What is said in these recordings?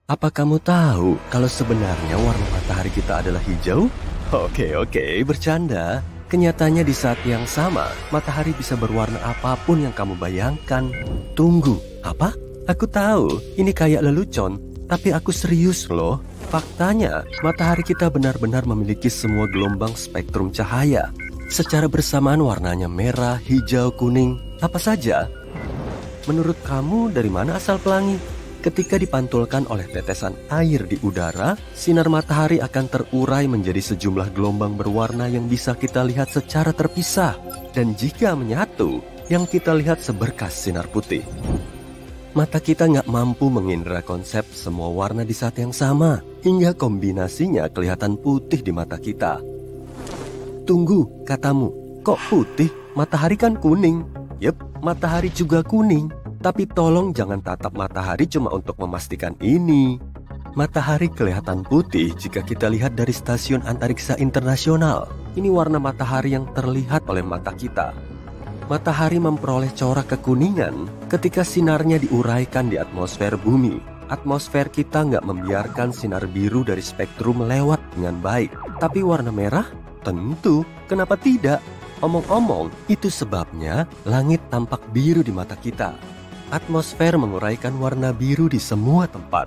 Apa kamu tahu kalau sebenarnya warna matahari kita adalah hijau? Oke, bercanda. Kenyataannya di saat yang sama, matahari bisa berwarna apapun yang kamu bayangkan. Tunggu, apa? Aku tahu, ini kayak lelucon, tapi aku serius loh. Faktanya, matahari kita benar-benar memiliki semua gelombang spektrum cahaya. Secara bersamaan warnanya merah, hijau, kuning, apa saja. Menurut kamu dari mana asal pelangi? Ketika dipantulkan oleh tetesan air di udara, sinar matahari akan terurai menjadi sejumlah gelombang berwarna yang bisa kita lihat secara terpisah. Dan jika menyatu, yang kita lihat seberkas sinar putih. Mata kita nggak mampu mengindra konsep semua warna di saat yang sama, hingga kombinasinya kelihatan putih di mata kita. Tunggu, katamu, kok putih? Matahari kan kuning. Yep, matahari juga kuning. Tapi tolong jangan tatap matahari cuma untuk memastikan ini. Matahari kelihatan putih jika kita lihat dari Stasiun Antariksa Internasional. Ini warna matahari yang terlihat oleh mata kita. Matahari memperoleh corak kekuningan ketika sinarnya diuraikan di atmosfer bumi. Atmosfer kita nggak membiarkan sinar biru dari spektrum lewat dengan baik. Tapi warna merah? Tentu, kenapa tidak? Omong-omong, itu sebabnya langit tampak biru di mata kita. Atmosfer menguraikan warna biru di semua tempat.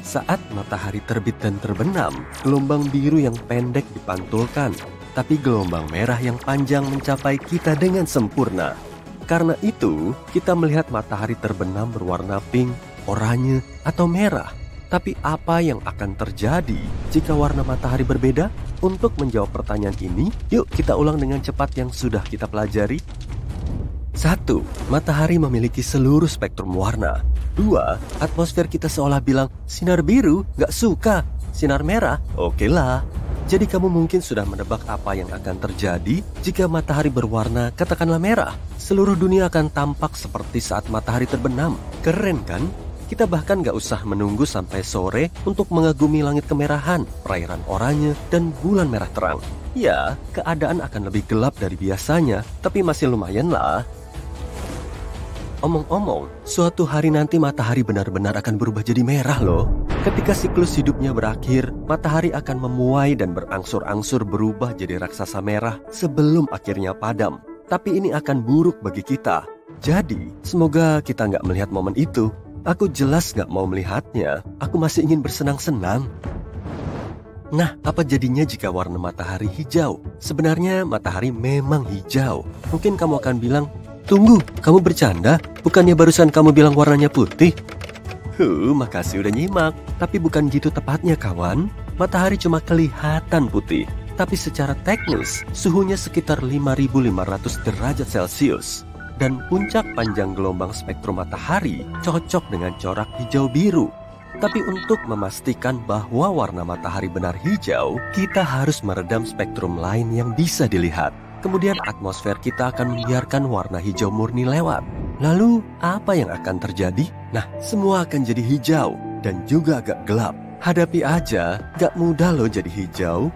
Saat matahari terbit dan terbenam, gelombang biru yang pendek dipantulkan, tapi gelombang merah yang panjang mencapai kita dengan sempurna. Karena itu, kita melihat matahari terbenam berwarna pink, oranye, atau merah. Tapi apa yang akan terjadi jika warna matahari berbeda? Untuk menjawab pertanyaan ini, yuk kita ulang dengan cepat yang sudah kita pelajari. 1. Matahari memiliki seluruh spektrum warna. 2. Atmosfer kita seolah bilang, sinar biru gak suka, sinar merah oke lah. Jadi kamu mungkin sudah menebak apa yang akan terjadi jika matahari berwarna katakanlah merah. Seluruh dunia akan tampak seperti saat matahari terbenam. Keren kan? Kita bahkan gak usah menunggu sampai sore untuk mengagumi langit kemerahan, perairan oranye, dan bulan merah terang. Ya, keadaan akan lebih gelap dari biasanya, tapi masih lumayan lah. Omong-omong, suatu hari nanti matahari benar-benar akan berubah jadi merah loh. Ketika siklus hidupnya berakhir, matahari akan memuai dan berangsur-angsur berubah jadi raksasa merah sebelum akhirnya padam. Tapi ini akan buruk bagi kita. Jadi, semoga kita nggak melihat momen itu. Aku jelas nggak mau melihatnya. Aku masih ingin bersenang-senang. Nah, apa jadinya jika warna matahari hijau? Sebenarnya matahari memang hijau. Mungkin kamu akan bilang, tunggu, kamu bercanda? Bukannya barusan kamu bilang warnanya putih? Makasih udah nyimak. Tapi bukan gitu tepatnya kawan. Matahari cuma kelihatan putih. Tapi secara teknis, suhunya sekitar 5.500 derajat Celcius. Dan puncak panjang gelombang spektrum matahari cocok dengan corak hijau biru. Tapi untuk memastikan bahwa warna matahari benar hijau, kita harus meredam spektrum lain yang bisa dilihat. Kemudian atmosfer kita akan membiarkan warna hijau murni lewat. Lalu apa yang akan terjadi? Nah, semua akan jadi hijau dan juga agak gelap. Hadapi aja, gak mudah loh jadi hijau.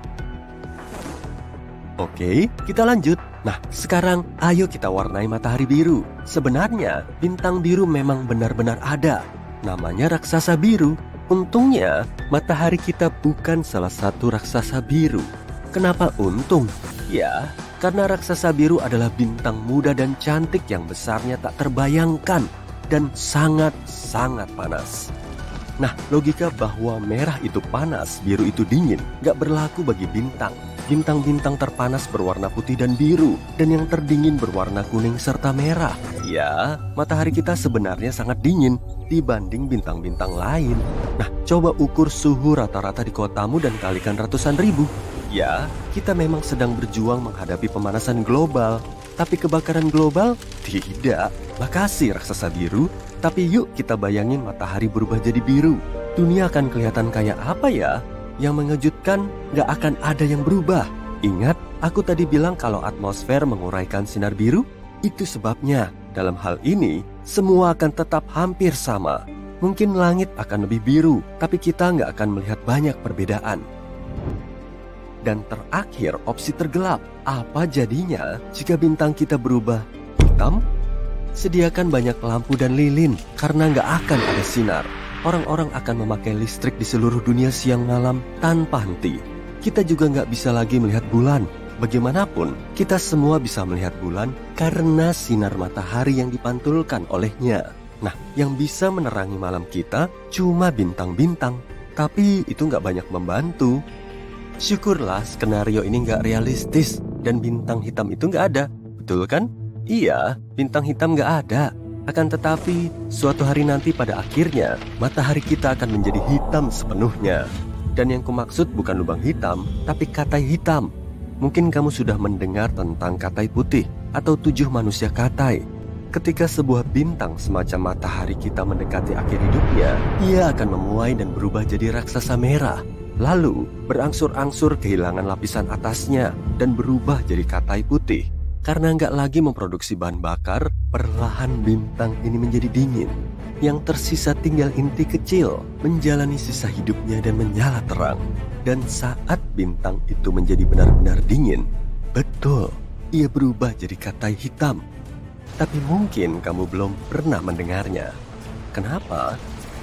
Oke, kita lanjut. Nah, sekarang ayo kita warnai matahari biru. Sebenarnya, bintang biru memang benar-benar ada. Namanya raksasa biru. Untungnya, matahari kita bukan salah satu raksasa biru. Kenapa untung? Ya, karena raksasa biru adalah bintang muda dan cantik yang besarnya tak terbayangkan dan sangat-sangat panas. Nah, logika bahwa merah itu panas, biru itu dingin, gak berlaku bagi bintang. Bintang-bintang terpanas berwarna putih dan biru, dan yang terdingin berwarna kuning serta merah. Ya, matahari kita sebenarnya sangat dingin dibanding bintang-bintang lain. Nah, coba ukur suhu rata-rata di kotamu dan kalikan ratusan ribu. Ya, kita memang sedang berjuang menghadapi pemanasan global. Tapi kebakaran global? Tidak. Makasih raksasa biru. Tapi yuk kita bayangin matahari berubah jadi biru. Dunia akan kelihatan kayak apa ya? Yang mengejutkan, gak akan ada yang berubah. Ingat, aku tadi bilang kalau atmosfer menguraikan sinar biru? Itu sebabnya, dalam hal ini, semua akan tetap hampir sama. Mungkin langit akan lebih biru, tapi kita gak akan melihat banyak perbedaan. Dan terakhir, opsi tergelap. Apa jadinya jika bintang kita berubah hitam? Sediakan banyak lampu dan lilin, karena nggak akan ada sinar. Orang-orang akan memakai listrik di seluruh dunia siang malam tanpa henti. Kita juga nggak bisa lagi melihat bulan. Bagaimanapun, kita semua bisa melihat bulan karena sinar matahari yang dipantulkan olehnya. Nah, yang bisa menerangi malam kita cuma bintang-bintang. Tapi itu nggak banyak membantu. Syukurlah skenario ini nggak realistis dan bintang hitam itu nggak ada. Betul kan? Iya, bintang hitam nggak ada. Akan tetapi, suatu hari nanti pada akhirnya, matahari kita akan menjadi hitam sepenuhnya. Dan yang kumaksud bukan lubang hitam, tapi katai hitam. Mungkin kamu sudah mendengar tentang katai putih atau 7 manusia katai. Ketika sebuah bintang semacam matahari kita mendekati akhir hidupnya, ia akan memuai dan berubah jadi raksasa merah. Lalu, berangsur-angsur kehilangan lapisan atasnya dan berubah jadi katai putih. Karena nggak lagi memproduksi bahan bakar, perlahan bintang ini menjadi dingin. Yang tersisa tinggal inti kecil, menjalani sisa hidupnya dan menyala terang. Dan saat bintang itu menjadi benar-benar dingin, betul, ia berubah jadi katai hitam. Tapi mungkin kamu belum pernah mendengarnya. Kenapa?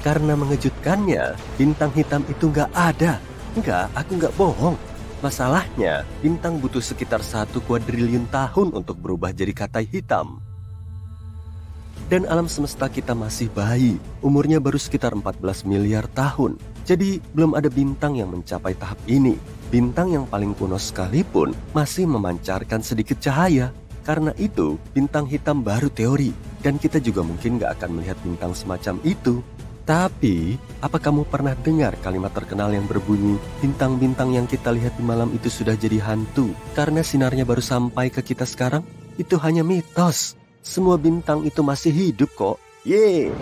Karena mengejutkannya, bintang hitam itu nggak ada. Enggak, aku nggak bohong. Masalahnya, bintang butuh sekitar 1 kuadriliun tahun untuk berubah jadi katai hitam. Dan alam semesta kita masih bayi, umurnya baru sekitar 14 miliar tahun. Jadi, belum ada bintang yang mencapai tahap ini. Bintang yang paling kuno sekalipun masih memancarkan sedikit cahaya. Karena itu, bintang hitam baru teori. Dan kita juga mungkin gak akan melihat bintang semacam itu. Tapi, apa kamu pernah dengar kalimat terkenal yang berbunyi, bintang-bintang yang kita lihat di malam itu sudah jadi hantu karena sinarnya baru sampai ke kita sekarang? Itu hanya mitos. Semua bintang itu masih hidup kok. Yeay!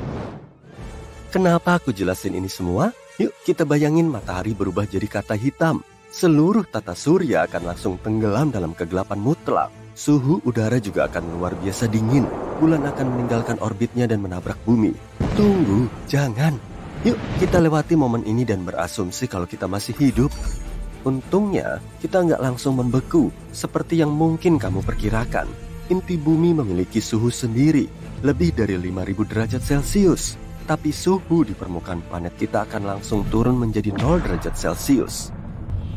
Kenapa aku jelasin ini semua? Yuk kita bayangin matahari berubah jadi katai hitam. Seluruh tata surya akan langsung tenggelam dalam kegelapan mutlak. Suhu udara juga akan luar biasa dingin. Bulan akan meninggalkan orbitnya dan menabrak bumi. Tunggu, jangan. Yuk kita lewati momen ini dan berasumsi kalau kita masih hidup. Untungnya kita nggak langsung membeku seperti yang mungkin kamu perkirakan. Inti bumi memiliki suhu sendiri, lebih dari 5.000 derajat Celcius. Tapi suhu di permukaan planet kita akan langsung turun menjadi 0 derajat Celcius.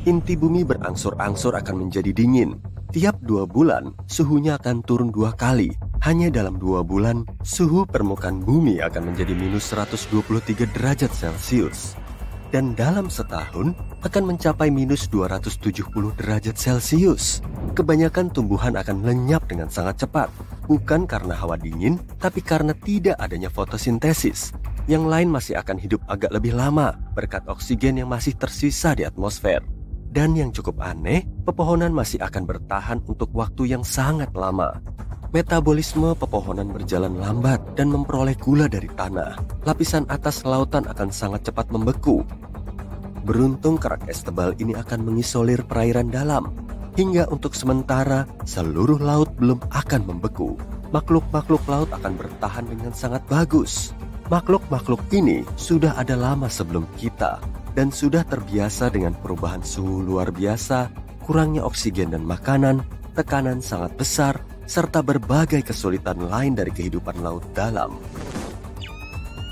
Inti bumi berangsur-angsur akan menjadi dingin. Tiap 2 bulan, suhunya akan turun 2 kali. Hanya dalam 2 bulan, suhu permukaan bumi akan menjadi minus 123 derajat Celcius. Dan dalam setahun, akan mencapai minus 270 derajat Celcius. Kebanyakan tumbuhan akan lenyap dengan sangat cepat. Bukan karena hawa dingin, tapi karena tidak adanya fotosintesis. Yang lain masih akan hidup agak lebih lama, berkat oksigen yang masih tersisa di atmosfer. Dan yang cukup aneh, pepohonan masih akan bertahan untuk waktu yang sangat lama. Metabolisme pepohonan berjalan lambat dan memperoleh gula dari tanah. Lapisan atas lautan akan sangat cepat membeku. Beruntung kerak es tebal ini akan mengisolir perairan dalam. Hingga untuk sementara, seluruh laut belum akan membeku. Makhluk-makhluk laut akan bertahan dengan sangat bagus. Makhluk-makhluk ini sudah ada lama sebelum kita. Dan sudah terbiasa dengan perubahan suhu luar biasa, kurangnya oksigen dan makanan, tekanan sangat besar, serta berbagai kesulitan lain dari kehidupan laut dalam.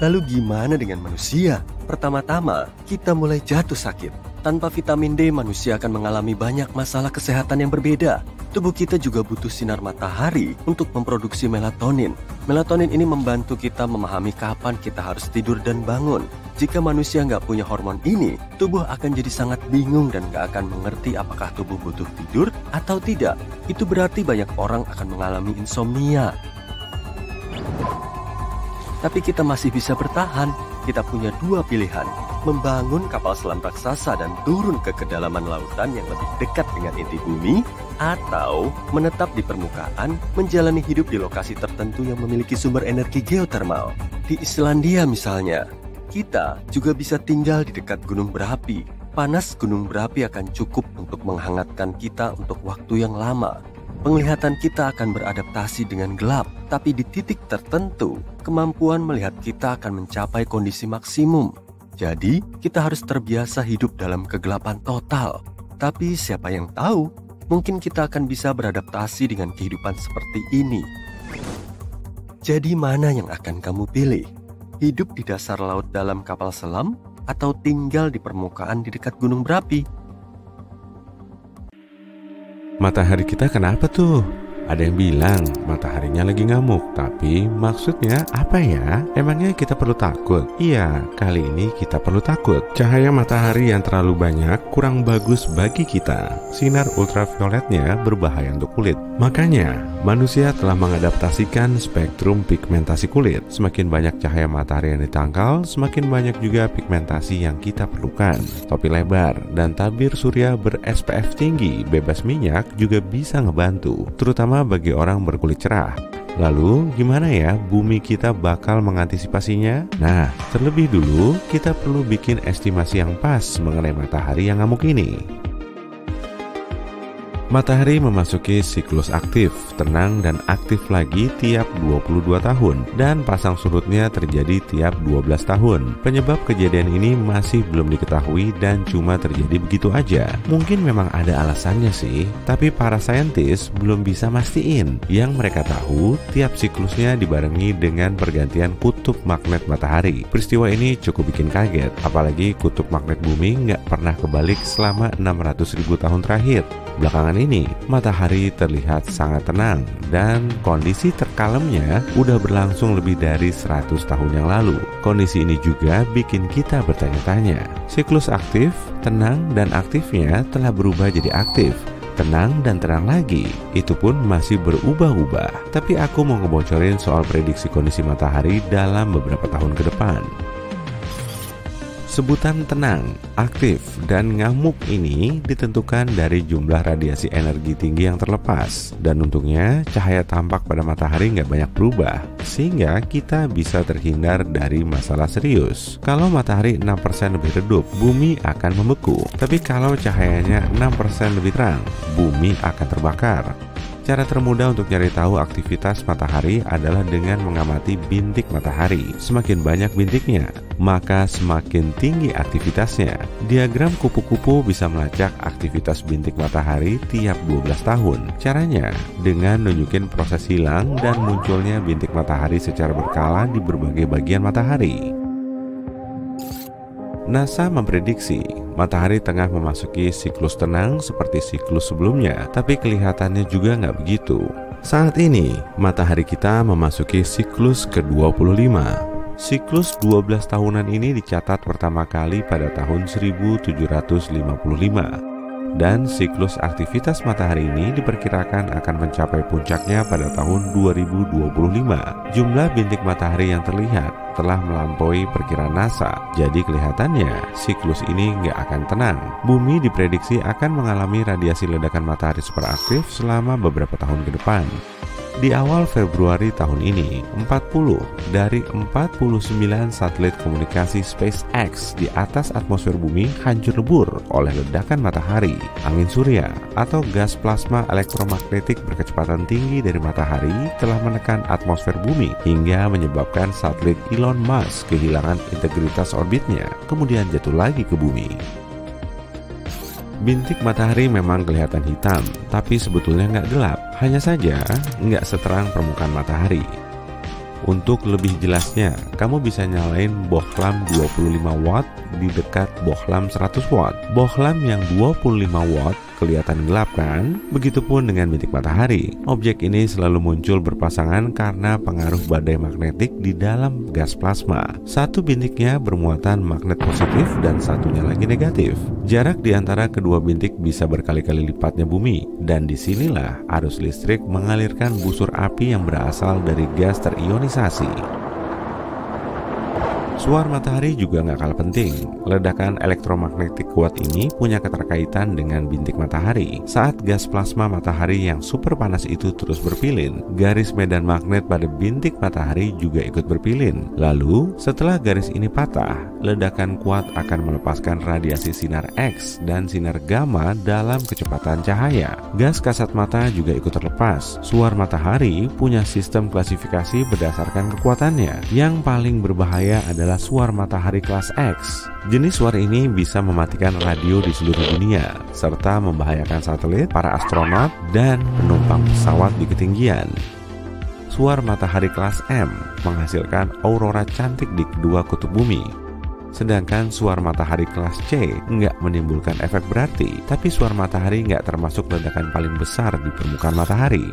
Lalu gimana dengan manusia? Pertama-tama, kita mulai jatuh sakit. Tanpa vitamin D, manusia akan mengalami banyak masalah kesehatan yang berbeda. Tubuh kita juga butuh sinar matahari untuk memproduksi melatonin. Melatonin ini membantu kita memahami kapan kita harus tidur dan bangun. Jika manusia nggak punya hormon ini, tubuh akan jadi sangat bingung dan nggak akan mengerti apakah tubuh butuh tidur atau tidak. Itu berarti banyak orang akan mengalami insomnia. Tapi kita masih bisa bertahan. Kita punya 2 pilihan. Membangun kapal selam raksasa dan turun ke kedalaman lautan yang lebih dekat dengan inti bumi, atau menetap di permukaan, menjalani hidup di lokasi tertentu yang memiliki sumber energi geotermal. Di Islandia misalnya, kita juga bisa tinggal di dekat gunung berapi. Panas gunung berapi akan cukup untuk menghangatkan kita untuk waktu yang lama. Penglihatan kita akan beradaptasi dengan gelap, tapi di titik tertentu, kemampuan melihat kita akan mencapai kondisi maksimum. Jadi, kita harus terbiasa hidup dalam kegelapan total. Tapi siapa yang tahu, mungkin kita akan bisa beradaptasi dengan kehidupan seperti ini. Jadi mana yang akan kamu pilih? Hidup di dasar laut dalam kapal selam atau tinggal di permukaan di dekat gunung berapi? Matahari kita kenapa tuh? Ada yang bilang mataharinya lagi ngamuk, tapi maksudnya apa ya? Emangnya kita perlu takut? Iya, kali ini kita perlu takut. Cahaya matahari yang terlalu banyak kurang bagus bagi kita. Sinar ultravioletnya berbahaya untuk kulit. Makanya, manusia telah mengadaptasikan spektrum pigmentasi kulit. Semakin banyak cahaya matahari yang ditangkal, semakin banyak juga pigmentasi yang kita perlukan. Topi lebar dan tabir surya ber-SPF tinggi, bebas minyak juga bisa ngebantu, terutama bagi orang berkulit cerah. Lalu gimana ya bumi kita bakal mengantisipasinya? Nah, terlebih dulu kita perlu bikin estimasi yang pas mengenai matahari yang ngamuk ini. Matahari memasuki siklus aktif, tenang dan aktif lagi tiap 22 tahun dan pasang surutnya terjadi tiap 12 tahun. Penyebab kejadian ini masih belum diketahui dan cuma terjadi begitu aja. Mungkin memang ada alasannya sih, tapi para saintis belum bisa mastiin. Yang mereka tahu, tiap siklusnya dibarengi dengan pergantian kutub magnet matahari. Peristiwa ini cukup bikin kaget, apalagi kutub magnet bumi nggak pernah kebalik selama 600.000 tahun terakhir. Belakangan ini, matahari terlihat sangat tenang dan kondisi terkalemnya udah berlangsung lebih dari 100 tahun yang lalu. Kondisi ini juga bikin kita bertanya-tanya. Siklus aktif, tenang, dan aktifnya telah berubah jadi aktif, tenang, dan tenang lagi. Itu pun masih berubah-ubah. Tapi aku mau ngebocorin soal prediksi kondisi matahari dalam beberapa tahun ke depan. Sebutan tenang, aktif, dan ngamuk ini ditentukan dari jumlah radiasi energi tinggi yang terlepas. Dan untungnya cahaya tampak pada matahari nggak banyak berubah, sehingga kita bisa terhindar dari masalah serius. Kalau matahari 6% lebih redup, bumi akan membeku. Tapi kalau cahayanya 6% lebih terang, bumi akan terbakar. Cara termudah untuk cari tahu aktivitas matahari adalah dengan mengamati bintik matahari. Semakin banyak bintiknya, maka semakin tinggi aktivitasnya. Diagram kupu-kupu bisa melacak aktivitas bintik matahari tiap 12 tahun. Caranya dengan nunjukin proses hilang dan munculnya bintik matahari secara berkala di berbagai bagian matahari. NASA memprediksi matahari tengah memasuki siklus tenang seperti siklus sebelumnya, tapi kelihatannya juga nggak begitu. Saat ini, matahari kita memasuki siklus ke-25. Siklus 12 tahunan ini dicatat pertama kali pada tahun 1755. Dan siklus aktivitas matahari ini diperkirakan akan mencapai puncaknya pada tahun 2025. Jumlah bintik matahari yang terlihat telah melampaui perkiraan NASA. Jadi kelihatannya siklus ini nggak akan tenang. Bumi diprediksi akan mengalami radiasi ledakan matahari super aktif selama beberapa tahun ke depan. Di awal Februari tahun ini, 40 dari 49 satelit komunikasi SpaceX di atas atmosfer bumi hancur lebur oleh ledakan matahari, angin surya, atau gas plasma elektromagnetik berkecepatan tinggi dari matahari telah menekan atmosfer bumi hingga menyebabkan satelit Elon Musk kehilangan integritas orbitnya, kemudian jatuh lagi ke bumi. Bintik matahari memang kelihatan hitam, tapi sebetulnya nggak gelap. Hanya saja nggak seterang permukaan matahari. Untuk lebih jelasnya, kamu bisa nyalain bohlam 25 watt di dekat bohlam 100 watt. Bohlam yang 25 watt kelihatan gelap kan? Begitupun dengan bintik matahari. Objek ini selalu muncul berpasangan karena pengaruh badai magnetik di dalam gas plasma. Satu bintiknya bermuatan magnet positif dan satunya lagi negatif. Jarak di antara kedua bintik bisa berkali-kali lipatnya bumi, dan disinilah arus listrik mengalirkan busur api yang berasal dari gas terionisasi. Suar matahari juga nggak kalah penting. Ledakan elektromagnetik kuat ini punya keterkaitan dengan bintik matahari. Saat gas plasma matahari yang super panas itu terus berpilin, garis medan magnet pada bintik matahari juga ikut berpilin. Lalu, setelah garis ini patah, ledakan kuat akan melepaskan radiasi sinar X dan sinar gamma dalam kecepatan cahaya. Gas kasat mata juga ikut terlepas. Suar matahari punya sistem klasifikasi berdasarkan kekuatannya. Yang paling berbahaya adalah suar matahari kelas X. Jenis suar ini bisa mematikan radio di seluruh dunia, serta membahayakan satelit, para astronot, dan penumpang pesawat di ketinggian. Suar matahari kelas M menghasilkan aurora cantik di kedua kutub bumi. Sedangkan suar matahari kelas C nggak menimbulkan efek berarti, tapi suar matahari nggak termasuk ledakan paling besar di permukaan matahari.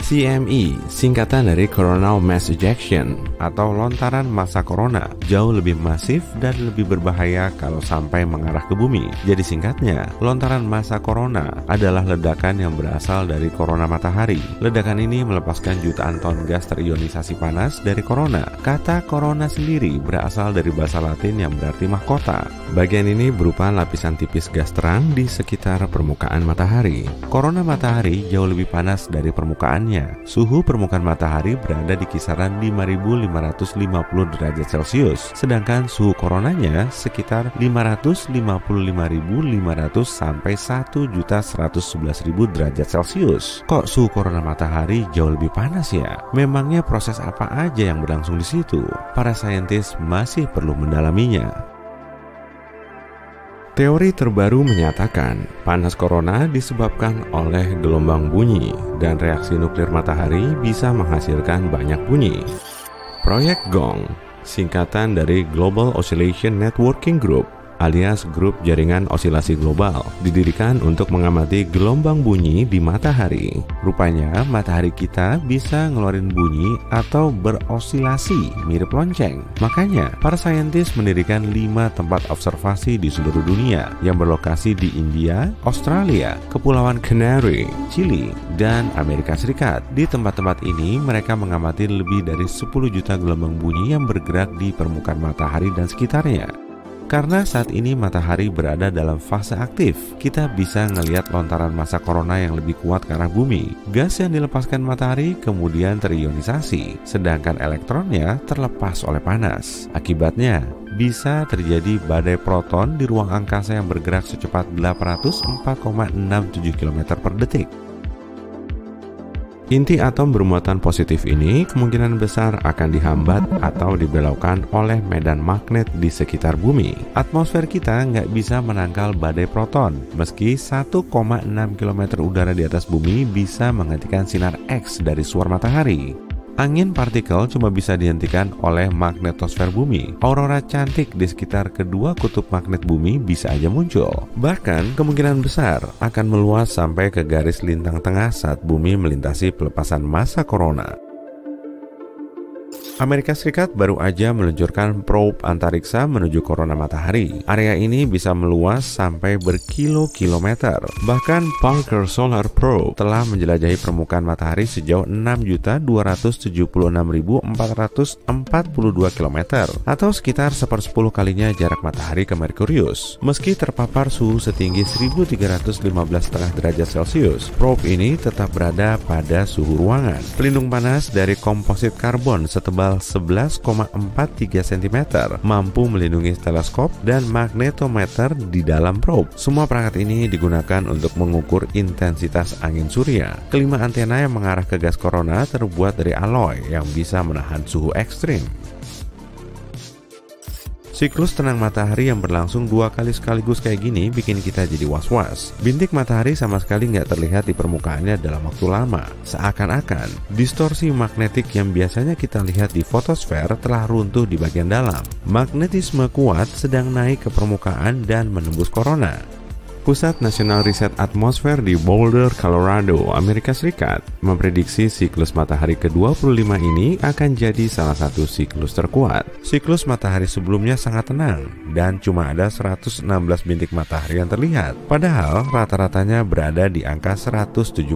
CME, singkatan dari Coronal Mass Ejection atau lontaran massa corona, jauh lebih masif dan lebih berbahaya kalau sampai mengarah ke bumi. Jadi singkatnya, lontaran massa corona adalah ledakan yang berasal dari korona matahari. Ledakan ini melepaskan jutaan ton gas terionisasi panas dari korona. Kata korona sendiri berasal dari bahasa Latin yang berarti mahkota. Bagian ini berupa lapisan tipis gas terang di sekitar permukaan matahari. Korona matahari jauh lebih panas dari permukaannya. Suhu permukaan matahari berada di kisaran 5.550 derajat Celcius, sedangkan suhu koronanya sekitar 555.500 sampai 1.111.000 derajat Celcius. Kok suhu korona matahari jauh lebih panas ya? Memangnya proses apa aja yang berlangsung di situ? Para saintis masih perlu mendalaminya. Teori terbaru menyatakan panas corona disebabkan oleh gelombang bunyi dan reaksi nuklir matahari bisa menghasilkan banyak bunyi. Proyek GONG, singkatan dari Global Oscillation Networking Group alias Grup Jaringan Osilasi Global, didirikan untuk mengamati gelombang bunyi di matahari. Rupanya matahari kita bisa ngeluarin bunyi atau berosilasi mirip lonceng. Makanya para saintis mendirikan 5 tempat observasi di seluruh dunia yang berlokasi di India, Australia, Kepulauan Canary, Chili, dan Amerika Serikat. Di tempat-tempat ini mereka mengamati lebih dari 10 juta gelombang bunyi yang bergerak di permukaan matahari dan sekitarnya. Karena saat ini matahari berada dalam fase aktif, kita bisa ngelihat lontaran massa corona yang lebih kuat ke arah bumi. Gas yang dilepaskan matahari kemudian terionisasi, sedangkan elektronnya terlepas oleh panas. Akibatnya, bisa terjadi badai proton di ruang angkasa yang bergerak secepat 804,67 km per detik. Inti atom bermuatan positif ini kemungkinan besar akan dihambat atau dibelokkan oleh medan magnet di sekitar bumi. Atmosfer kita nggak bisa menangkal badai proton, meski 1,6 km udara di atas bumi bisa menghentikan sinar X dari suar matahari. Angin partikel cuma bisa dihentikan oleh magnetosfer bumi. Aurora cantik di sekitar kedua kutub magnet bumi bisa aja muncul. Bahkan kemungkinan besar akan meluas sampai ke garis lintang tengah saat bumi melintasi pelepasan massa corona. Amerika Serikat baru aja meluncurkan probe antariksa menuju korona matahari. Area ini bisa meluas sampai berkilo-kilometer. Bahkan Parker Solar Probe telah menjelajahi permukaan matahari sejauh 6.276.442 km atau sekitar 1/10 kalinya jarak matahari ke Merkurius. Meski terpapar suhu setinggi 1.315,5 derajat Celcius, probe ini tetap berada pada suhu ruangan. Pelindung panas dari komposit karbon setebal 11,43 cm mampu melindungi teleskop dan magnetometer di dalam probe. Semua perangkat ini digunakan untuk mengukur intensitas angin surya. Kelima antena yang mengarah ke gas corona terbuat dari alloy yang bisa menahan suhu ekstrim. Siklus tenang matahari yang berlangsung 2 kali sekaligus kayak gini bikin kita jadi was-was. Bintik matahari sama sekali nggak terlihat di permukaannya dalam waktu lama. Seakan-akan distorsi magnetik yang biasanya kita lihat di fotosfer telah runtuh di bagian dalam. Magnetisme kuat sedang naik ke permukaan dan menembus korona. Pusat Nasional Riset Atmosfer di Boulder, Colorado, Amerika Serikat memprediksi siklus matahari ke-25 ini akan jadi salah satu siklus terkuat. Siklus matahari sebelumnya sangat tenang dan cuma ada 116 bintik matahari yang terlihat. Padahal rata-ratanya berada di angka 170.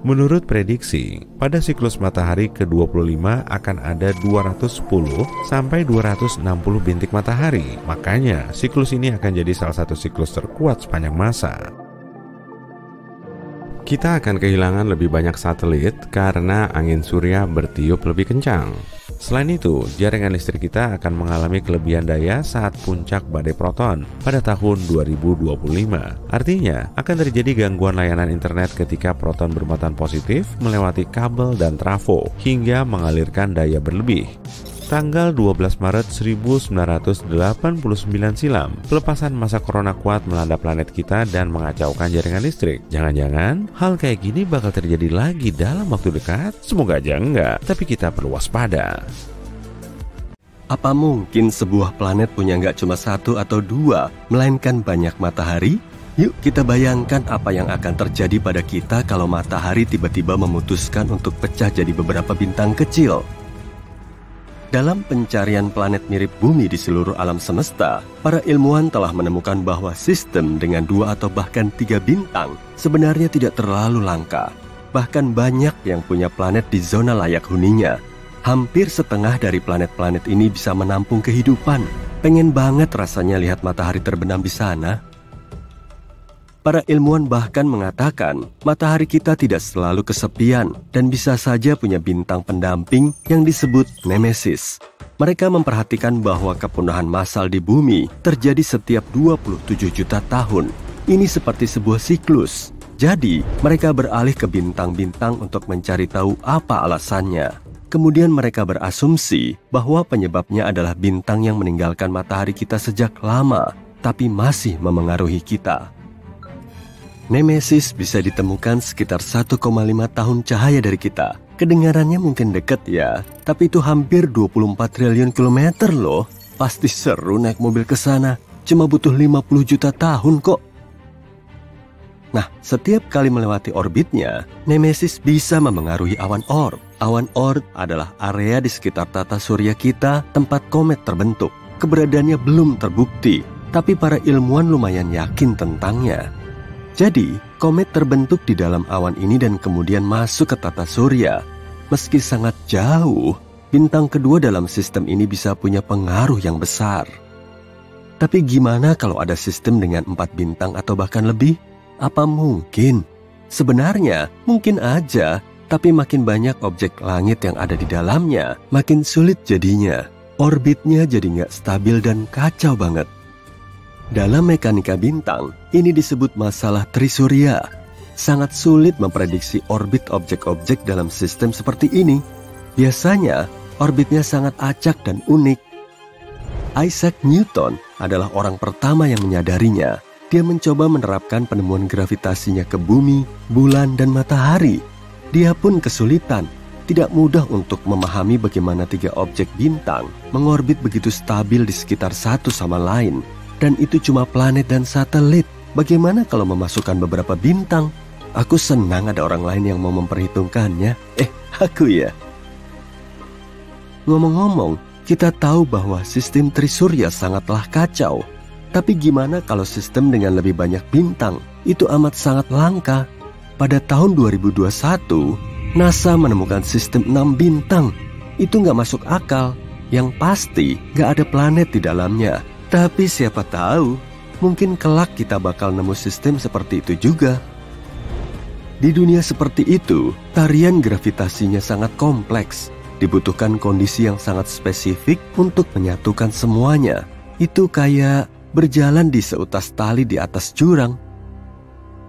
Menurut prediksi, pada siklus matahari ke-25 akan ada 210 sampai 260 bintik matahari. Makanya siklus ini akan jadi salah satu siklus terkuat sepanjang masa. Kita akan kehilangan lebih banyak satelit karena angin surya bertiup lebih kencang. Selain itu, jaringan listrik kita akan mengalami kelebihan daya saat puncak badai proton pada tahun 2025. Artinya, akan terjadi gangguan layanan internet ketika proton bermuatan positif melewati kabel dan trafo hingga mengalirkan daya berlebih. Tanggal 12 Maret 1989 silam, pelepasan masa corona kuat melanda planet kita dan mengacaukan jaringan listrik. Jangan-jangan hal kayak gini bakal terjadi lagi dalam waktu dekat? Semoga aja enggak, tapi kita perlu waspada. Apa mungkin sebuah planet punya nggak cuma satu atau dua, melainkan banyak matahari? Yuk kita bayangkan apa yang akan terjadi pada kita kalau matahari tiba-tiba memutuskan untuk pecah jadi beberapa bintang kecil. Dalam pencarian planet mirip bumi di seluruh alam semesta, para ilmuwan telah menemukan bahwa sistem dengan 2 atau bahkan 3 bintang sebenarnya tidak terlalu langka. Bahkan banyak yang punya planet di zona layak huninya. Hampir setengah dari planet-planet ini bisa menampung kehidupan. Pengen banget rasanya lihat matahari terbenam di sana. Para ilmuwan bahkan mengatakan matahari kita tidak selalu kesepian dan bisa saja punya bintang pendamping yang disebut Nemesis. Mereka memperhatikan bahwa kepunahan massal di bumi terjadi setiap 27 juta tahun. Ini seperti sebuah siklus. Jadi, mereka beralih ke bintang-bintang untuk mencari tahu apa alasannya. Kemudian mereka berasumsi bahwa penyebabnya adalah bintang yang meninggalkan matahari kita sejak lama, tapi masih memengaruhi kita. Nemesis bisa ditemukan sekitar 1,5 tahun cahaya dari kita. Kedengarannya mungkin dekat ya, tapi itu hampir 24 triliun kilometer loh. Pasti seru naik mobil ke sana, cuma butuh 50 juta tahun kok. Nah, setiap kali melewati orbitnya, Nemesis bisa memengaruhi awan Oort. Awan Oort adalah area di sekitar tata surya kita tempat komet terbentuk. Keberadaannya belum terbukti, tapi para ilmuwan lumayan yakin tentangnya. Jadi, komet terbentuk di dalam awan ini dan kemudian masuk ke tata surya. Meski sangat jauh, bintang kedua dalam sistem ini bisa punya pengaruh yang besar. Tapi gimana kalau ada sistem dengan 4 bintang atau bahkan lebih? Apa mungkin? Sebenarnya, mungkin aja, tapi makin banyak objek langit yang ada di dalamnya, makin sulit jadinya. Orbitnya jadi nggak stabil dan kacau banget. Dalam mekanika bintang, ini disebut masalah trisurya. Sangat sulit memprediksi orbit objek-objek dalam sistem seperti ini. Biasanya, orbitnya sangat acak dan unik. Isaac Newton adalah orang pertama yang menyadarinya. Dia mencoba menerapkan penemuan gravitasinya ke bumi, bulan, dan matahari. Dia pun kesulitan. Tidak mudah untuk memahami bagaimana 3 objek bintang mengorbit begitu stabil di sekitar satu sama lain. Dan itu cuma planet dan satelit. Bagaimana kalau memasukkan beberapa bintang? Aku senang ada orang lain yang mau memperhitungkannya. Aku ya. Ngomong-ngomong, kita tahu bahwa sistem trisurya sangatlah kacau. Tapi gimana kalau sistem dengan lebih banyak bintang? Itu amat sangat langka. Pada tahun 2021, NASA menemukan sistem 6 bintang. Itu nggak masuk akal. Yang pasti nggak ada planet di dalamnya. Tapi siapa tahu, mungkin kelak kita bakal nemu sistem seperti itu juga. Di dunia seperti itu, tarian gravitasinya sangat kompleks. Dibutuhkan kondisi yang sangat spesifik untuk menyatukan semuanya. Itu kayak berjalan di seutas tali di atas jurang.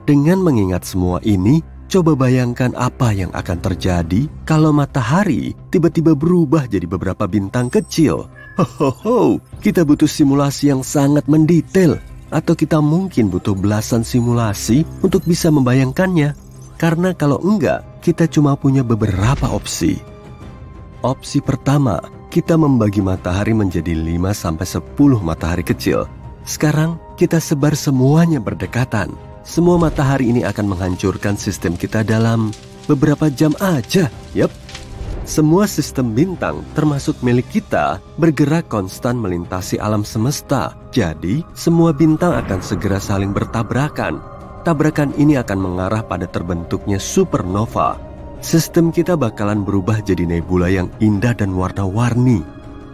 Dengan mengingat semua ini, coba bayangkan apa yang akan terjadi kalau matahari tiba-tiba berubah jadi beberapa bintang kecil. Kita butuh simulasi yang sangat mendetail, atau kita mungkin butuh belasan simulasi untuk bisa membayangkannya. Karena kalau enggak, kita cuma punya beberapa opsi. Opsi pertama, kita membagi matahari menjadi 5-10 matahari kecil. Sekarang, kita sebar semuanya berdekatan. Semua matahari ini akan menghancurkan sistem kita dalam beberapa jam aja. Yap. Semua sistem bintang, termasuk milik kita, bergerak konstan melintasi alam semesta. Jadi, semua bintang akan segera saling bertabrakan. Tabrakan ini akan mengarah pada terbentuknya supernova. Sistem kita bakalan berubah jadi nebula yang indah dan warna-warni.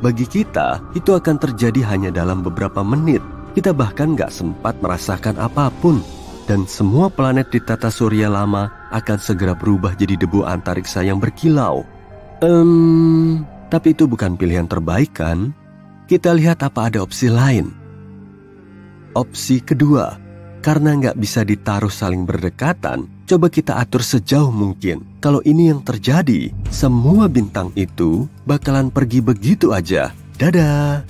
Bagi kita, itu akan terjadi hanya dalam beberapa menit. Kita bahkan gak sempat merasakan apapun. Dan semua planet di tata surya lama akan segera berubah jadi debu antariksa yang berkilau. Tapi itu bukan pilihan terbaik kan? Kita lihat apa ada opsi lain. Opsi kedua, karena nggak bisa ditaruh saling berdekatan, Coba kita atur sejauh mungkin. Kalau ini yang terjadi, semua bintang itu bakalan pergi begitu aja. Dadah!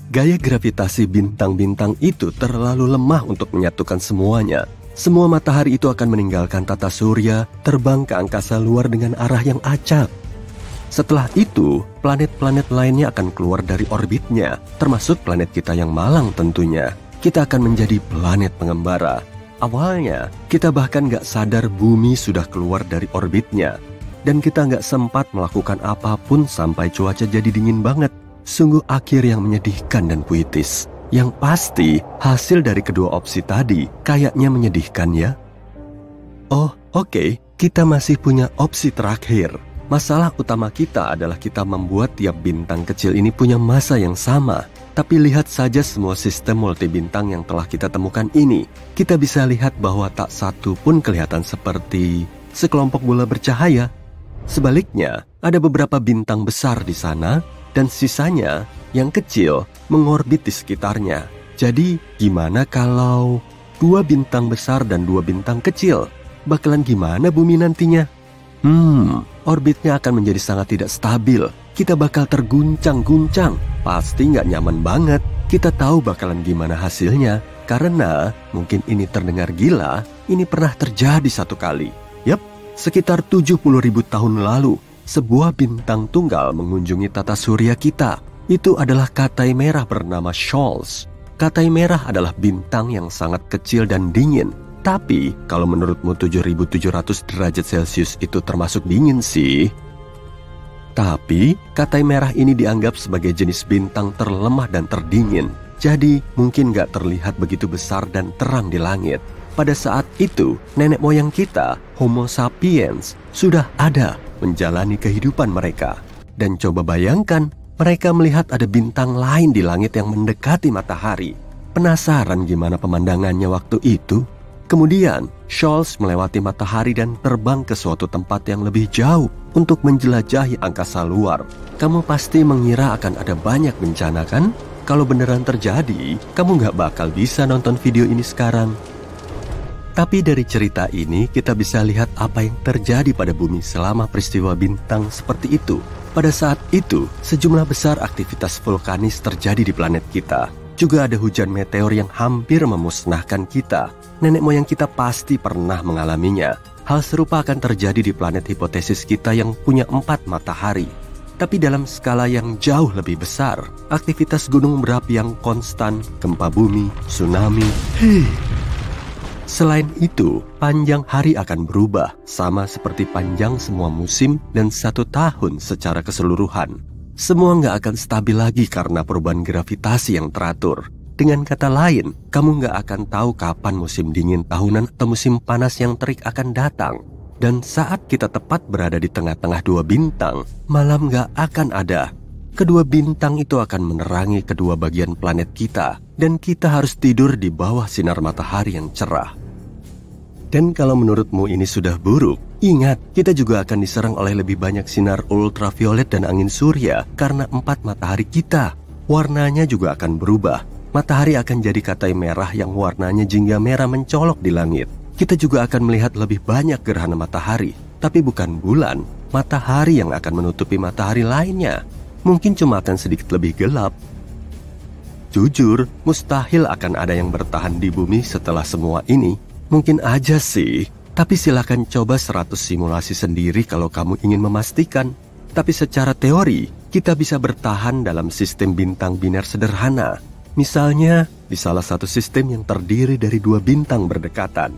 Gaya gravitasi bintang-bintang itu terlalu lemah untuk menyatukan semuanya. Semua matahari itu akan meninggalkan tata surya, terbang ke angkasa luar dengan arah yang acak. Setelah itu, planet-planet lainnya akan keluar dari orbitnya, termasuk planet kita yang malang tentunya. Kita akan menjadi planet pengembara. Awalnya, kita bahkan gak sadar bumi sudah keluar dari orbitnya. Dan kita gak sempat melakukan apapun sampai cuaca jadi dingin banget. Sungguh akhir yang menyedihkan dan puitis. Yang pasti, hasil dari kedua opsi tadi kayaknya menyedihkan ya. Oh, oke, kita masih punya opsi terakhir. Masalah utama kita adalah kita membuat tiap bintang kecil ini punya massa yang sama. Tapi lihat saja semua sistem multibintang yang telah kita temukan ini. Kita bisa lihat bahwa tak satu pun kelihatan seperti sekelompok bola bercahaya. Sebaliknya, ada beberapa bintang besar di sana, dan sisanya yang kecil mengorbit di sekitarnya. Jadi, gimana kalau 2 bintang besar dan 2 bintang kecil? Bakalan gimana bumi nantinya? Orbitnya akan menjadi sangat tidak stabil. Kita bakal terguncang-guncang. Pasti nggak nyaman banget. Kita tahu bakalan gimana hasilnya. Karena mungkin ini terdengar gila, ini pernah terjadi satu kali. Yap, sekitar 70.000 tahun lalu, sebuah bintang tunggal mengunjungi tata surya kita. Itu adalah Katai Merah bernama Scholz. Katai Merah adalah bintang yang sangat kecil dan dingin. Tapi, kalau menurutmu 7.700 derajat Celcius itu termasuk dingin sih. Tapi, Katai Merah ini dianggap sebagai jenis bintang terlemah dan terdingin. Jadi, mungkin gak terlihat begitu besar dan terang di langit. Pada saat itu, nenek moyang kita, Homo sapiens, sudah ada menjalani kehidupan mereka. Dan coba bayangkan, mereka melihat ada bintang lain di langit yang mendekati matahari. Penasaran gimana pemandangannya waktu itu? Kemudian, Scholz melewati matahari dan terbang ke suatu tempat yang lebih jauh untuk menjelajahi angkasa luar. Kamu pasti mengira akan ada banyak bencana kan? Kalau beneran terjadi, kamu nggak bakal bisa nonton video ini sekarang. Tapi dari cerita ini, kita bisa lihat apa yang terjadi pada bumi selama peristiwa bintang seperti itu. Pada saat itu, sejumlah besar aktivitas vulkanis terjadi di planet kita. Juga ada hujan meteor yang hampir memusnahkan kita. Nenek moyang kita pasti pernah mengalaminya. Hal serupa akan terjadi di planet hipotesis kita yang punya 4 matahari. Tapi dalam skala yang jauh lebih besar, aktivitas gunung berapi yang konstan, gempa bumi, tsunami. Selain itu, panjang hari akan berubah, sama seperti panjang semua musim dan 1 tahun secara keseluruhan. Semua nggak akan stabil lagi karena perubahan gravitasi yang teratur. Dengan kata lain, kamu nggak akan tahu kapan musim dingin tahunan atau musim panas yang terik akan datang. Dan saat kita tepat berada di tengah-tengah 2 bintang, malam nggak akan ada. Kedua bintang itu akan menerangi kedua bagian planet kita, dan kita harus tidur di bawah sinar matahari yang cerah. Dan kalau menurutmu ini sudah buruk, ingat, kita juga akan diserang oleh lebih banyak sinar ultraviolet dan angin surya karena 4 matahari kita. Warnanya juga akan berubah. Matahari akan jadi Katai Merah yang warnanya jingga merah mencolok di langit. Kita juga akan melihat lebih banyak gerhana matahari, tapi bukan bulan, matahari yang akan menutupi matahari lainnya. Mungkin cuma akan sedikit lebih gelap. Jujur, mustahil akan ada yang bertahan di bumi setelah semua ini. Mungkin aja sih, tapi silakan coba 100 simulasi sendiri kalau kamu ingin memastikan. Tapi secara teori, kita bisa bertahan dalam sistem bintang biner sederhana. Misalnya, di salah satu sistem yang terdiri dari 2 bintang berdekatan.